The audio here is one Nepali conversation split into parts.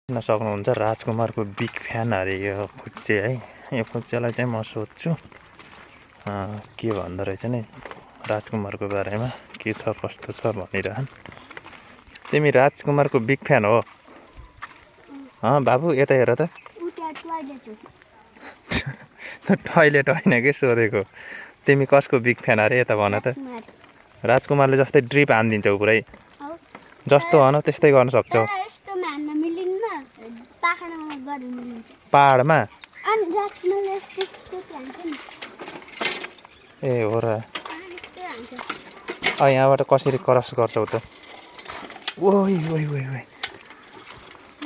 हेर्न सक्नुहुन्छ राजकुमारको बिग फ्यान अरे यो फुच्चे है। यो फुच्चेलाई चाहिँ म सोध्छु के भन्दो रहेछ नि राजकुमारको बारेमा, के छ कस्तो छ भनिरहन्। तिमी राजकुमारको बिग फ्यान हो? बाबु यता हेर त। टोइलेट होइन कि सोधेको। तिमी कसको बिग फ्यान अरे यता भन त। राजकुमारले जस्तै ड्रिप हानिदिन्छौ पुरै, जस्तो भन त्यस्तै गर्न सक्छौ। पहाडमा ए हो र। यहाँबाट कसरी क्रस गर्छौ त? ओइ ओइ ओइ ओइ।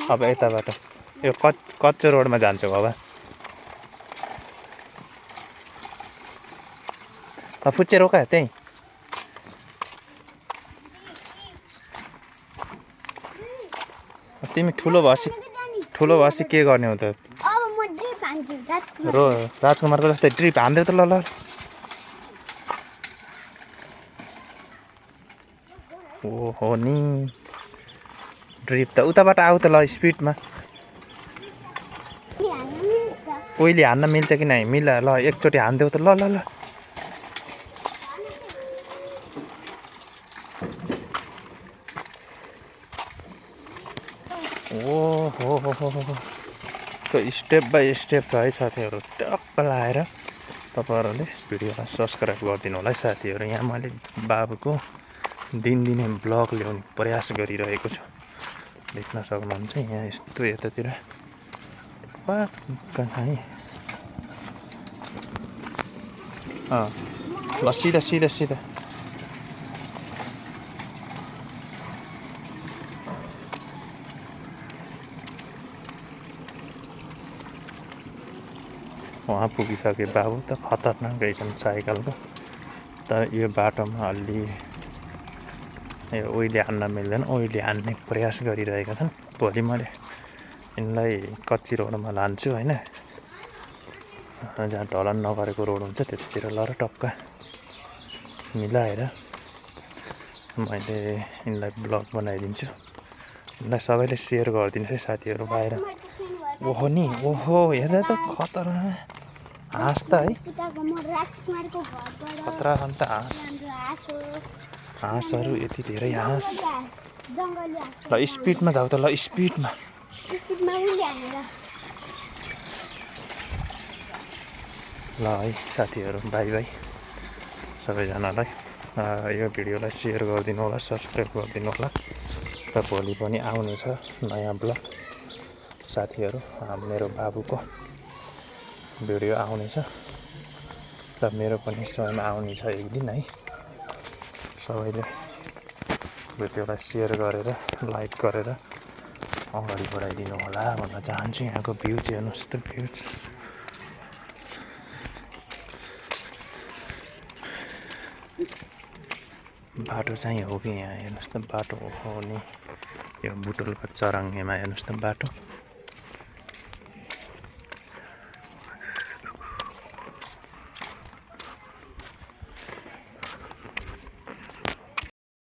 अब यताबाट यो कच्चो रोडमा जान्छौ अब। फुच्चे रोका त्यहीँ। तिमी ठुलो भएपछि के गर्ने हो त? राजकुमारको जस्तै ड्रिप हान्दै त ल। ओहो नि ड्रिप त उताबाट आऊ त ल स्पिडमा। ओइली हान्न मिल्छ कि नै मिल ल, एकचोटि हान्देऊ त ल ल ल। ओहो हो हो हो, त्यो स्टेप बाई स्टेप छ है साथीहरू। टक्क लाएर तपाईँहरूले भिडियोलाई सब्सक्राइब गरिदिनु होला है साथीहरू। यहाँ मैले बाबुको दिनदिनै ब्लग ल्याउने प्रयास गरिरहेको छु। देख्न सक्नुहुन्छ यहाँ यस्तो यतातिर है। ल सिधा सिधा सिधा। वहाँ पुगिसके बाबु त खतरनाक रहेछन् साइकलको। तर यो बाटोमा अलि यो ओइली हान्न मिल्दैन, ओइली हान्ने प्रयास गरिरहेका छन्। भोलि मैले यिनलाई कच्ची रोडमा लान्छु होइन, जहाँ ढलन नगरेको रोड हुन्छ त्यतातिर ल र टक्क मिलाएर मैले यिनलाई ब्लग बनाइदिन्छु। यिनलाई सबैले सेयर गरिदिनुहोस् है साथीहरू बाहिर। ओहो नि ओहो हेर्दा त खतरनाक हाँस त है, खतरा अन्त हाँसहरू यति धेरै हाँस। ल स्पिडमा जाऊ त ल स्पिडमा। ल है साथीहरू बाई बाई सबैजनालाई। यो भिडियोलाई सेयर गरिदिनु होला, सब्सक्राइब गरिदिनु होला। र भोलि पनि आउनेछ नयाँ ब्लग साथीहरू। मेरो बाबुको भिडियो आउनेछ र मेरो पनि स्वयं आउनेछ एक दिन है। सबैले भिडियोलाई सेयर गरेर लाइक गरेर अगाडि बढाइदिनु होला भन्न चाहन्छु। यहाँको भ्यू चाहिँ हेर्नुहोस् त, भ्यू बाटो चाहिँ हो कि यहाँ हेर्नुहोस् त बाटो हो नि। यो बुटोलको चरङ्गेमा हेर्नुहोस् त बाटो।